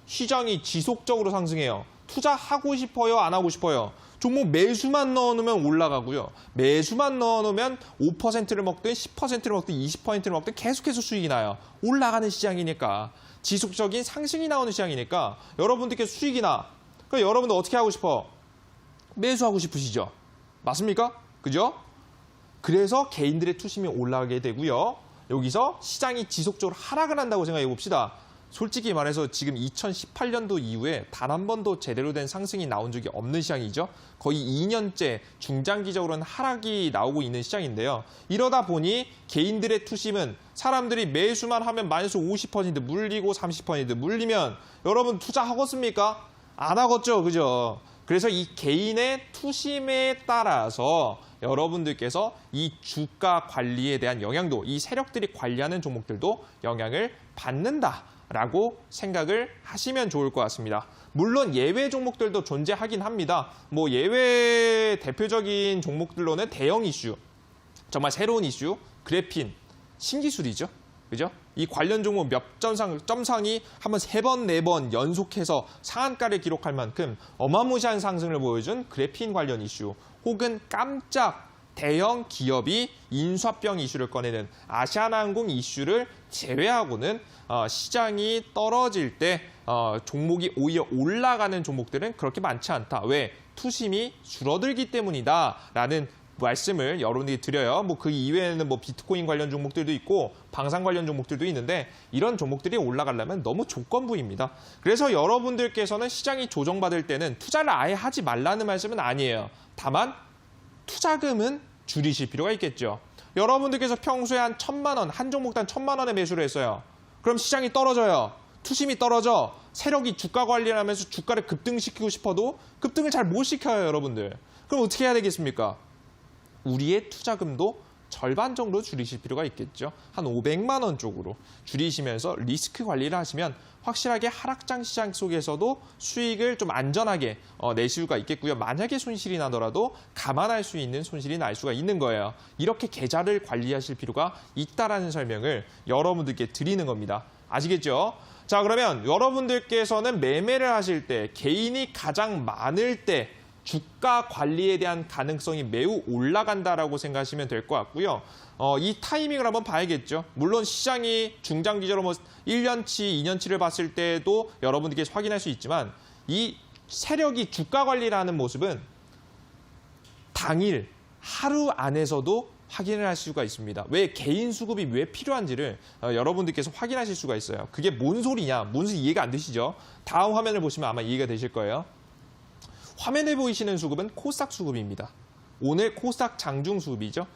시장이 지속적으로 상승해요. 투자하고 싶어요? 안 하고 싶어요? 종목 매수만 넣어놓으면 올라가고요. 매수만 넣어놓으면 5%를 먹든 10%를 먹든 20%를 먹든 계속해서 수익이 나요. 올라가는 시장이니까. 지속적인 상승이 나오는 시장이니까 여러분들께 수익이 나. 그럼 여러분들 어떻게 하고 싶어? 매수하고 싶으시죠? 맞습니까? 그죠? 그래서 개인들의 투심이 올라가게 되고요. 여기서 시장이 지속적으로 하락을 한다고 생각해 봅시다. 솔직히 말해서 지금 2018년도 이후에 단 한 번도 제대로 된 상승이 나온 적이 없는 시장이죠. 거의 2년째 중장기적으로는 하락이 나오고 있는 시장인데요. 이러다 보니 개인들의 투심은 사람들이 매수만 하면 마이너스 50% 물리고 30% 물리면 여러분 투자하겠습니까? 안 하겠죠. 그죠? 그래서 이 개인의 투심에 따라서 여러분들께서 이 주가 관리에 대한 영향도, 이 세력들이 관리하는 종목들도 영향을 받는다라고 생각을 하시면 좋을 것 같습니다. 물론 예외 종목들도 존재하긴 합니다. 뭐 예외 대표적인 종목들로는 대형 이슈, 정말 새로운 이슈, 그래핀, 신기술이죠. 그죠? 이 관련 종목 몇 점상이 한번 3번, 4번 연속해서 상한가를 기록할 만큼 어마무시한 상승을 보여준 그래핀 관련 이슈, 혹은 깜짝 대형 기업이 인수합병 이슈를 꺼내는 아시아나항공 이슈를 제외하고는 시장이 떨어질 때 종목이 오히려 올라가는 종목들은 그렇게 많지 않다. 왜? 투심이 줄어들기 때문이다라는 말씀을 여러분들이 드려요. 뭐 그 이외에는 뭐 비트코인 관련 종목들도 있고 방산 관련 종목들도 있는데 이런 종목들이 올라가려면 너무 조건부입니다. 그래서 여러분들께서는 시장이 조정받을 때는 투자를 아예 하지 말라는 말씀은 아니에요. 다만 투자금은 줄이실 필요가 있겠죠. 여러분들께서 평소에 한 1,000만 원, 한 종목당 1,000만 원에 매수를 했어요. 그럼 시장이 떨어져요. 투심이 떨어져. 세력이 주가 관리를 하면서 주가를 급등시키고 싶어도 급등을 잘 못 시켜요, 여러분들. 그럼 어떻게 해야 되겠습니까? 우리의 투자금도 절반 정도 줄이실 필요가 있겠죠. 한 500만 원 쪽으로 줄이시면서 리스크 관리를 하시면 확실하게 하락장 시장 속에서도 수익을 좀 안전하게 내실 수가 있겠고요. 만약에 손실이 나더라도 감안할 수 있는 손실이 날 수가 있는 거예요. 이렇게 계좌를 관리하실 필요가 있다라는 설명을 여러분들께 드리는 겁니다. 아시겠죠? 자, 그러면 여러분들께서는 매매를 하실 때 개인이 가장 많을 때 주가 관리에 대한 가능성이 매우 올라간다라고 생각하시면 될 것 같고요. 이 타이밍을 한번 봐야겠죠. 물론 시장이 중장기적으로 뭐 1년치, 2년치를 봤을 때도 여러분들께서 확인할 수 있지만 이 세력이 주가 관리를 하는 모습은 당일, 하루 안에서도 확인을 할 수가 있습니다. 왜 개인 수급이 왜 필요한지를 여러분들께서 확인하실 수가 있어요. 그게 뭔 소리냐, 뭔지 이해가 안 되시죠? 다음 화면을 보시면 아마 이해가 되실 거예요. 화면에 보이시는 수급은 코스닥 수급입니다. 오늘 코스닥 장중 수급이죠.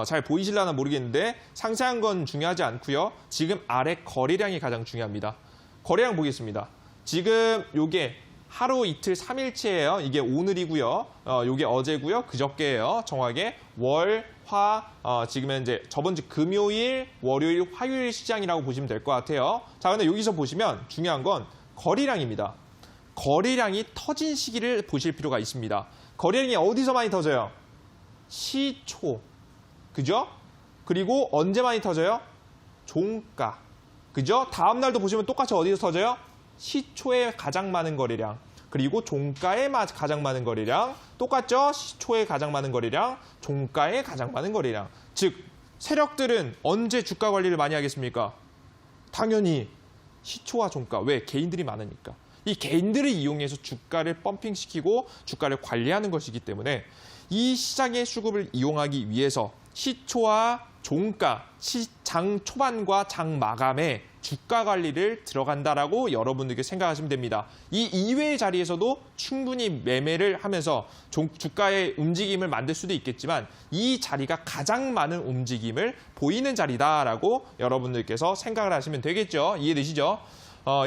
잘 보이실려나 모르겠는데 상세한 건 중요하지 않고요. 지금 아래 거래량이 가장 중요합니다. 거래량 보겠습니다. 지금 이게 하루 이틀 3일치예요. 이게 오늘이고요. 이게 어제고요. 그저께예요. 정확하게 월, 화, 지금은 이제 저번 주 금요일, 월요일, 화요일 시장이라고 보시면 될 것 같아요. 자, 근데 여기서 보시면 중요한 건 거래량입니다. 거래량이 터진 시기를 보실 필요가 있습니다. 거래량이 어디서 많이 터져요? 시초. 그죠? 그리고 언제 많이 터져요? 종가. 그죠? 다음 날도 보시면 똑같이 어디서 터져요? 시초에 가장 많은 거래량. 그리고 종가에 가장 많은 거래량. 똑같죠? 시초에 가장 많은 거래량. 종가에 가장 많은 거래량. 즉, 세력들은 언제 주가 관리를 많이 하겠습니까? 당연히 시초와 종가. 왜? 개인들이 많으니까. 이 개인들을 이용해서 주가를 펌핑시키고 주가를 관리하는 것이기 때문에 이 시장의 수급을 이용하기 위해서 시초와 종가, 장 초반과 장 마감에 주가 관리를 들어간다라고 여러분들께 생각하시면 됩니다. 이 이외의 자리에서도 충분히 매매를 하면서 주가의 움직임을 만들 수도 있겠지만 이 자리가 가장 많은 움직임을 보이는 자리다라고 여러분들께서 생각을 하시면 되겠죠. 이해되시죠?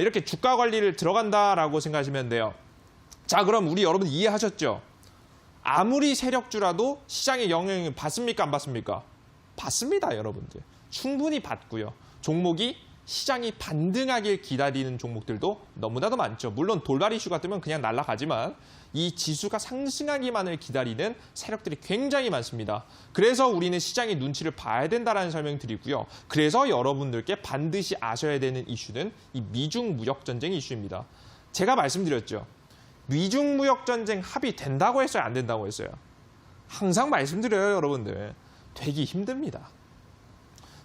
이렇게 주가 관리를 들어간다라고 생각하시면 돼요. 자, 그럼 우리 여러분 이해하셨죠? 아무리 세력주라도 시장의 영향을 받습니까? 안 받습니까? 받습니다, 여러분들. 충분히 받고요. 종목이 시장이 반등하길 기다리는 종목들도 너무나도 많죠. 물론 돌발 이슈가 뜨면 그냥 날아가지만 이 지수가 상승하기만을 기다리는 세력들이 굉장히 많습니다. 그래서 우리는 시장의 눈치를 봐야 된다는 설명 드리고요. 그래서 여러분들께 반드시 아셔야 되는 이슈는 이 미중 무역 전쟁 이슈입니다. 제가 말씀드렸죠. 미중 무역 전쟁 합의 된다고 했어요? 안 된다고 했어요? 항상 말씀드려요, 여러분들. 되기 힘듭니다.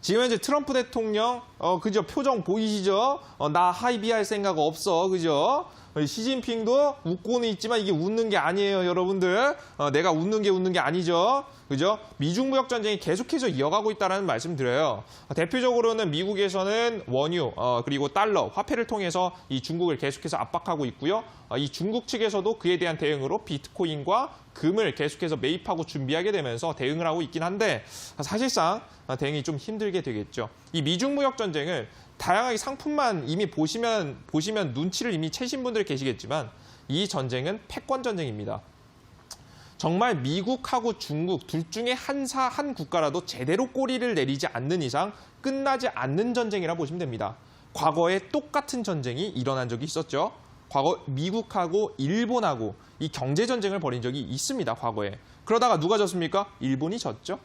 지금 현재 트럼프 대통령 그죠? 표정 보이시죠? 나 합의할 생각 없어. 그죠? 시진핑도 웃고는 있지만 이게 웃는 게 아니에요, 여러분들. 내가 웃는 게 아니죠. 그죠? 미중 무역 전쟁이 계속해서 이어가고 있다는 말씀 드려요. 대표적으로는 미국에서는 원유 그리고 달러, 화폐를 통해서 이 중국을 계속해서 압박하고 있고요. 이 중국 측에서도 그에 대한 대응으로 비트코인과 금을 계속해서 매입하고 준비하게 되면서 대응을 하고 있긴 한데 사실상 대응이 좀 힘들게 되겠죠. 이 미중 무역 전쟁을 다양하게 상품만 이미 보시면 눈치를 이미 채신 분들 계시겠지만 이 전쟁은 패권 전쟁입니다. 정말 미국하고 중국 둘 중에 한 국가라도 제대로 꼬리를 내리지 않는 이상 끝나지 않는 전쟁이라 보시면 됩니다. 과거에 똑같은 전쟁이 일어난 적이 있었죠. 과거 미국하고 일본하고 이 경제 전쟁을 벌인 적이 있습니다. 과거에. 그러다가 누가 졌습니까? 일본이 졌죠.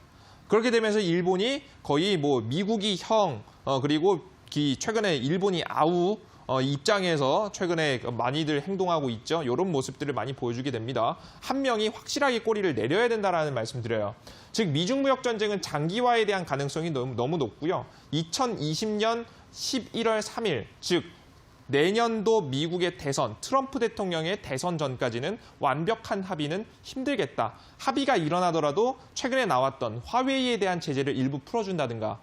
그렇게 되면서 일본이 거의 뭐 미국이 형 그리고 최근에 일본이 아우 입장에서 최근에 많이들 행동하고 있죠. 이런 모습들을 많이 보여주게 됩니다. 한 명이 확실하게 꼬리를 내려야 된다는 말씀 드려요. 즉 미중 무역 전쟁은 장기화에 대한 가능성이 너무 높고요. 2020년 11월 3일 즉 내년도 미국의 대선, 트럼프 대통령의 대선 전까지는 완벽한 합의는 힘들겠다. 합의가 일어나더라도 최근에 나왔던 화웨이에 대한 제재를 일부 풀어준다든가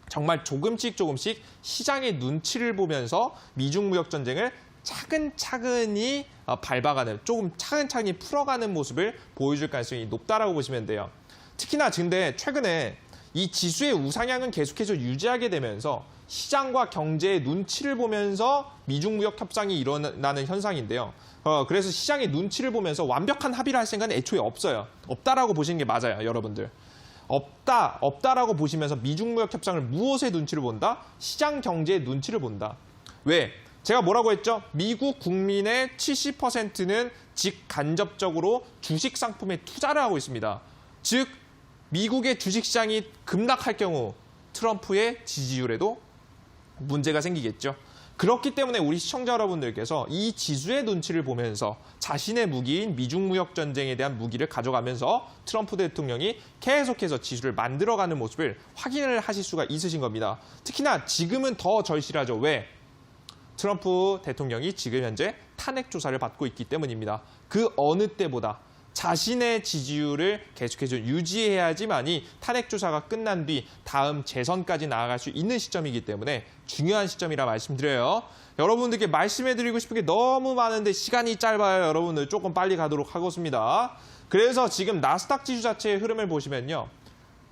정말 조금씩 시장의 눈치를 보면서 미중 무역 전쟁을 차근차근히 밟아가는, 조금 차근차근히 풀어가는 모습을 보여줄 가능성이 높다라고 보시면 돼요. 특히나 근데 최근에 이 지수의 우상향은 계속해서 유지하게 되면서 시장과 경제의 눈치를 보면서 미중 무역 협상이 일어나는 현상인데요. 그래서 시장의 눈치를 보면서 완벽한 합의를 할 생각은 애초에 없어요. 없다라고 보시는 게 맞아요, 여러분들. 없다라고 보시면서 미중 무역 협상을 무엇의 눈치를 본다? 시장 경제의 눈치를 본다. 왜? 제가 뭐라고 했죠? 미국 국민의 70%는 직간접적으로 주식 상품에 투자를 하고 있습니다. 즉 미국의 주식시장이 급락할 경우 트럼프의 지지율에도 문제가 생기겠죠. 그렇기 때문에 우리 시청자 여러분들께서 이 지수의 눈치를 보면서 자신의 무기인 미중 무역 전쟁에 대한 무기를 가져가면서 트럼프 대통령이 계속해서 지수를 만들어가는 모습을 확인을 하실 수가 있으신 겁니다. 특히나 지금은 더 절실하죠. 왜? 트럼프 대통령이 지금 현재 탄핵 조사를 받고 있기 때문입니다. 그 어느 때보다 자신의 지지율을 계속해서 유지해야지만이 탄핵 조사가 끝난 뒤 다음 재선까지 나아갈 수 있는 시점이기 때문에 중요한 시점이라 말씀드려요. 여러분들께 말씀해드리고 싶은 게 너무 많은데 시간이 짧아요. 여러분들 조금 빨리 가도록 하겠습니다. 그래서 지금 나스닥 지수 자체의 흐름을 보시면요.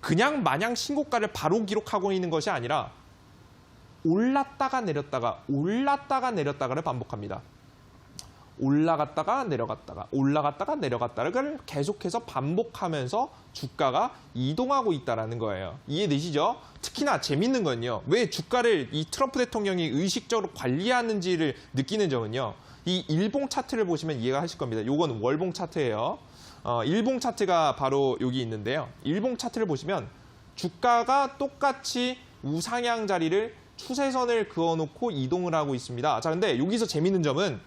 그냥 마냥 신고가를 바로 기록하고 있는 것이 아니라 올랐다가 내렸다가를 반복합니다. 올라갔다가 내려갔다가 올라갔다가 내려갔다를 계속해서 반복하면서 주가가 이동하고 있다는 거예요. 이해되시죠? 특히나 재밌는 건요. 왜 주가를 이 트럼프 대통령이 의식적으로 관리하는지를 느끼는 점은요. 이 일봉 차트를 보시면 이해가 하실 겁니다. 이건 월봉 차트예요. 일봉 차트가 바로 여기 있는데요. 일봉 차트를 보시면 주가가 똑같이 우상향 자리를 추세선을 그어놓고 이동을 하고 있습니다. 자, 근데 여기서 재밌는 점은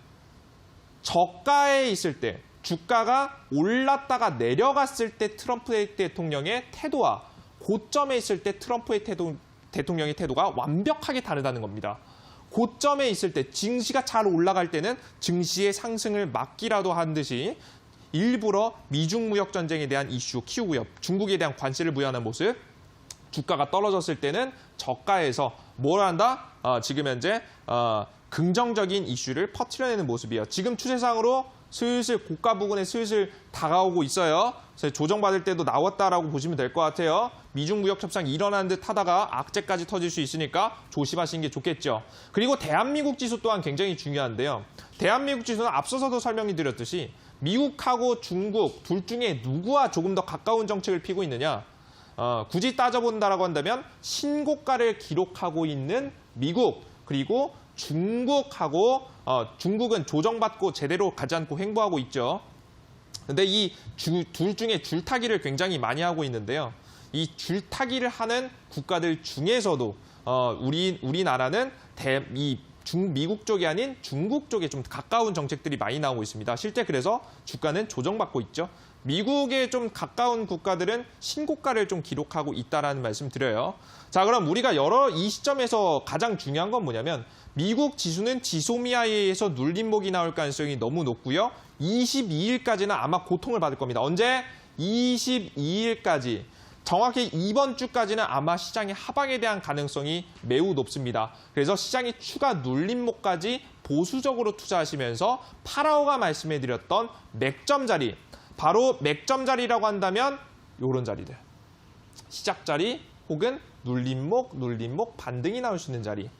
저가에 있을 때 주가가 올랐다가 내려갔을 때 트럼프 대통령의 태도와 고점에 있을 때 트럼프의 대통령의 태도가 완벽하게 다르다는 겁니다. 고점에 있을 때 증시가 잘 올라갈 때는 증시의 상승을 막기라도 한 듯이 일부러 미중 무역 전쟁에 대한 이슈 키우고요. 중국에 대한 관세를 부여하는 모습. 주가가 떨어졌을 때는 저가에서 뭘 한다? 지금 현재 긍정적인 이슈를 퍼뜨려내는 모습이에요. 지금 추세상으로 슬슬 고가 부근에 슬슬 다가오고 있어요. 그래서 조정받을 때도 나왔다라고 보시면 될 것 같아요. 미중 무역 협상이 일어나는 듯 하다가 악재까지 터질 수 있으니까 조심하시는 게 좋겠죠. 그리고 대한민국 지수 또한 굉장히 중요한데요. 대한민국 지수는 앞서서도 설명드렸듯이 미국하고 중국 둘 중에 누구와 조금 더 가까운 정책을 피고 있느냐. 굳이 따져본다라고 한다면 신고가를 기록하고 있는 미국 그리고 중국하고 중국은 조정받고 제대로 가지 않고 횡보하고 있죠. 근데 이 둘 중에 줄타기를 굉장히 많이 하고 있는데요. 이 줄타기를 하는 국가들 중에서도 우리나라는 미국 쪽이 아닌 중국 쪽에 좀 가까운 정책들이 많이 나오고 있습니다. 실제 그래서 주가는 조정받고 있죠. 미국에 좀 가까운 국가들은 신고가를 좀 기록하고 있다라는 말씀 드려요. 자, 그럼 우리가 이 시점에서 가장 중요한 건 뭐냐면 미국 지수는 지소미아에 의해서 눌림목이 나올 가능성이 너무 높고요. 22일까지는 아마 고통을 받을 겁니다. 언제? 22일까지. 정확히 이번 주까지는 아마 시장의 하방에 대한 가능성이 매우 높습니다. 그래서 시장이 추가 눌림목까지 보수적으로 투자하시면서 파라오가 말씀해드렸던 맥점 자리, 바로 맥점 자리라고 한다면 이런 자리들. 시작 자리 혹은 눌림목, 반등이 나올 수 있는 자리.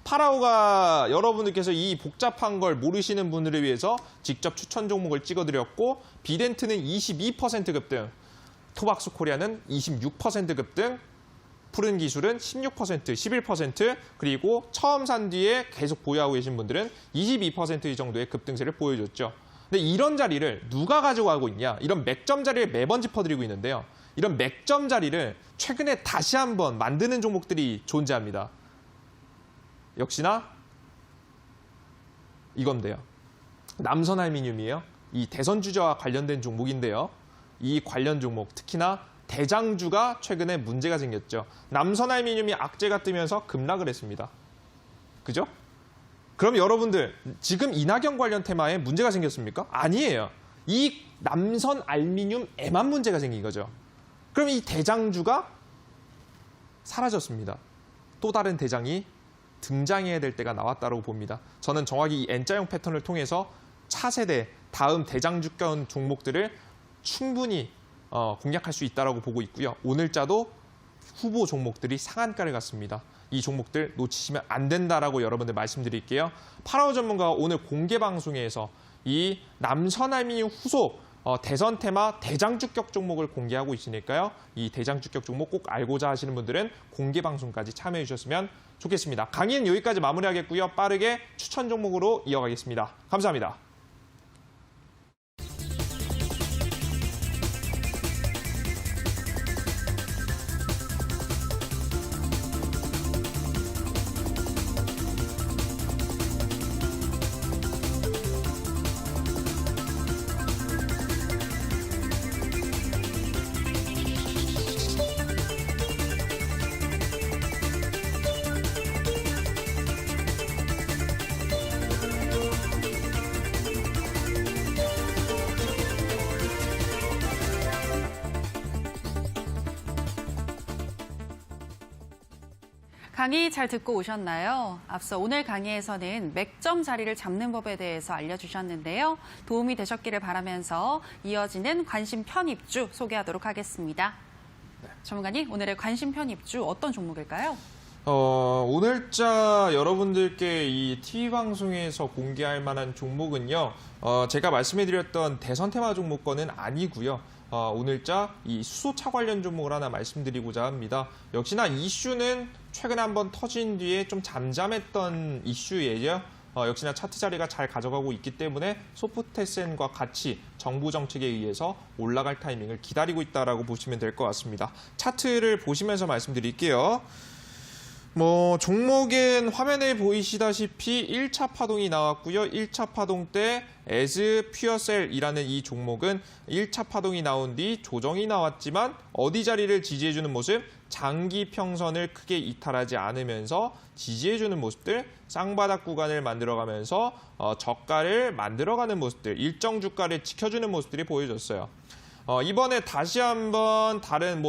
파라오가 여러분들께서 이 복잡한 걸 모르시는 분들을 위해서 직접 추천 종목을 찍어드렸고 비덴트는 22% 급등, 토박스 코리아는 26% 급등, 푸른 기술은 16%, 11%, 그리고 처음 산 뒤에 계속 보유하고 계신 분들은 22% 정도의 급등세를 보여줬죠. 근데 이런 자리를 누가 가져가고 있냐? 이런 맥점 자리를 매번 짚어드리고 있는데요. 이런 맥점 자리를 최근에 다시 한번 만드는 종목들이 존재합니다. 역시나 이건데요. 남선알미늄이에요. 이 대선주자와 관련된 종목인데요. 이 관련 종목, 특히나 대장주가 최근에 문제가 생겼죠. 남선알미늄이 악재가 뜨면서 급락을 했습니다. 그죠? 그럼 여러분들 지금 이낙연 관련 테마에 문제가 생겼습니까? 아니에요. 이 남선알미늄에만 문제가 생긴 거죠. 그럼 이 대장주가 사라졌습니다. 또 다른 대장이 등장해야 될 때가 나왔다고 봅니다. 저는 정확히 이 N자형 패턴을 통해서 차세대 다음 대장주권 종목들을 충분히 공략할 수 있다고 보고 있고요. 오늘자도 후보 종목들이 상한가를 갔습니다. 이 종목들 놓치시면 안 된다라고 여러분들 말씀드릴게요. 파라오 전문가가 오늘 공개 방송에서 이 남선알미늄 후속 대선 테마 대장주격 종목을 공개하고 있으니까요. 이 대장주격 종목 꼭 알고자 하시는 분들은 공개 방송까지 참여해 주셨으면 좋겠습니다. 강의는 여기까지 마무리하겠고요. 빠르게 추천 종목으로 이어가겠습니다. 감사합니다. 강의 잘 듣고 오셨나요? 앞서 오늘 강의에서는 맥점 자리를 잡는 법에 대해서 알려주셨는데요. 도움이 되셨기를 바라면서 이어지는 관심 편입주 소개하도록 하겠습니다. 전문가님, 오늘의 관심 편입주 어떤 종목일까요? 오늘자 여러분들께 이 TV방송에서 공개할 만한 종목은요. 제가 말씀해드렸던 대선 테마 종목권은 아니고요. 오늘자 이 수소차 관련 종목을 하나 말씀드리고자 합니다. 역시나 이슈는 최근에 한번 터진 뒤에 좀 잠잠했던 이슈예요. 역시나 차트 자리가 잘 가져가고 있기 때문에 소프트센과 같이 정부 정책에 의해서 올라갈 타이밍을 기다리고 있다라고 보시면 될 것 같습니다. 차트를 보시면서 말씀드릴게요. 종목은 화면에 보이시다시피 1차 파동이 나왔고요. 1차 파동 때 에즈 퓨어셀이라는 이 종목은 1차 파동이 나온 뒤 조정이 나왔지만 어디 자리를 지지해주는 모습? 장기 평선을 크게 이탈하지 않으면서 지지해주는 모습들, 쌍바닥 구간을 만들어가면서 저가를 만들어가는 모습들, 일정 주가를 지켜주는 모습들이 보여졌어요. 이번에 다시 한번 다른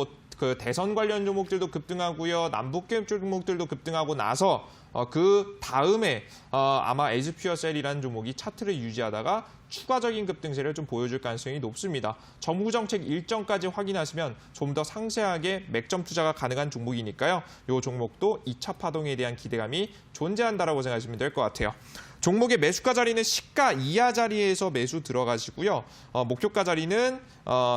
그 대선 관련 종목들도 급등하고요. 남북계 종목들도 급등하고 나서 그 다음에 아마 에즈퓨어셀이라는 종목이 차트를 유지하다가 추가적인 급등세를 좀 보여줄 가능성이 높습니다. 정부 정책 일정까지 확인하시면 좀 더 상세하게 맥점 투자가 가능한 종목이니까요. 이 종목도 2차 파동에 대한 기대감이 존재한다라고 생각하시면 될 것 같아요. 종목의 매수가 자리는 시가 이하 자리에서 매수 들어가시고요. 목표가 자리는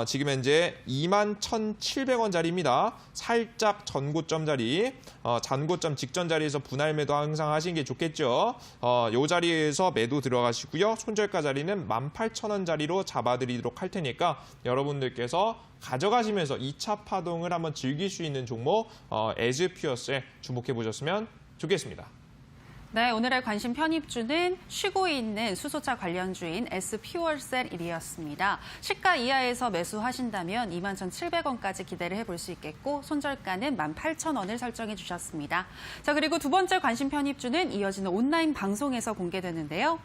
지금 현재 21,700원 자리입니다. 살짝 전고점 자리, 전고점 직전 자리에서 분할 매도 항상 하시는 게 좋겠죠. 이 자리에서 매도 들어가시고요. 손절가 자리는 18,000원 자리로 잡아드리도록 할 테니까 여러분들께서 가져가시면서 2차 파동을 한번 즐길 수 있는 종목 에즈퓨어셀 주목해 보셨으면 좋겠습니다. 네, 오늘의 관심 편입주는 쉬고 있는 수소차 관련주인 S퓨얼셀1이었습니다. 시가 이하에서 매수하신다면 21,700원까지 기대를 해볼 수 있겠고 손절가는 18,000원을 설정해 주셨습니다. 자, 그리고 두 번째 관심 편입주는 이어지는 온라인 방송에서 공개되는데요.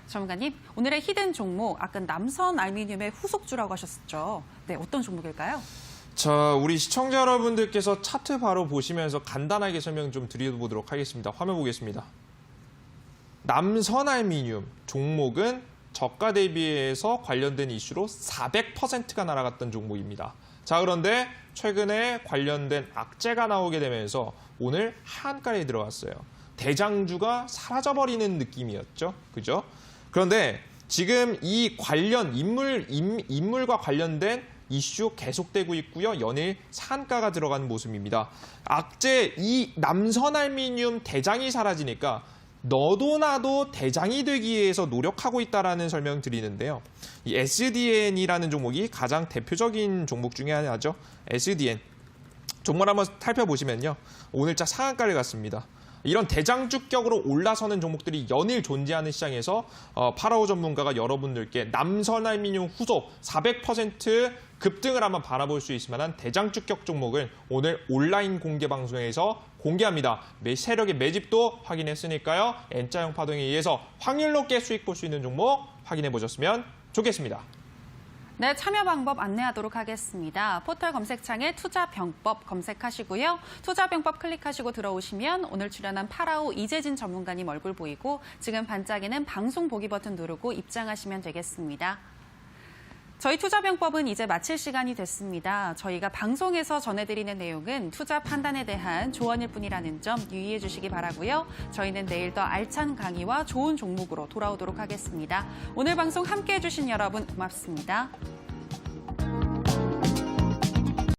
전문가님, 오늘의 히든 종목, 아까 남선 알루미늄의 후속주라고 하셨었죠. 네, 어떤 종목일까요? 자, 우리 시청자 여러분들께서 차트 바로 보시면서 간단하게 설명 좀 드려보도록 하겠습니다. 화면 보겠습니다. 남선알미늄 종목은 저가 대비해서 관련된 이슈로 400%가 날아갔던 종목입니다. 자, 그런데 최근에 관련된 악재가 나오게 되면서 오늘 하한가에 들어갔어요. 대장주가 사라져버리는 느낌이었죠. 그죠? 그런데 지금 이 관련 인물과 관련된 이슈 계속되고 있고요. 연일 상한가가 들어가는 모습입니다. 악재 이 남선알미늄 대장이 사라지니까 너도 나도 대장이 되기 위해서 노력하고 있다라는 설명 드리는데요. 이 SDN이라는 종목이 가장 대표적인 종목 중에 하나죠. SDN. 종목 한번 살펴보시면요. 오늘자 상한가를 갔습니다. 이런 대장주격으로 올라서는 종목들이 연일 존재하는 시장에서 파라오 전문가가 여러분들께 남선알미늄 후속 400% 급등을 한번 바라볼 수 있을 만한 대장주격 종목을 오늘 온라인 공개 방송에서 공개합니다. 세력의 매집도 확인했으니까요. N자형 파동에 의해서 확률 높게 수익 볼 수 있는 종목 확인해 보셨으면 좋겠습니다. 네, 참여 방법 안내하도록 하겠습니다. 포털 검색창에 투자병법 검색하시고요. 투자병법 클릭하시고 들어오시면 오늘 출연한 파라오 이재진 전문가님 얼굴 보이고 지금 반짝이는 방송 보기 버튼 누르고 입장하시면 되겠습니다. 저희 투자병법은 이제 마칠 시간이 됐습니다. 저희가 방송에서 전해드리는 내용은 투자 판단에 대한 조언일 뿐이라는 점 유의해 주시기 바라고요. 저희는 내일 더 알찬 강의와 좋은 종목으로 돌아오도록 하겠습니다. 오늘 방송 함께해 주신 여러분 고맙습니다.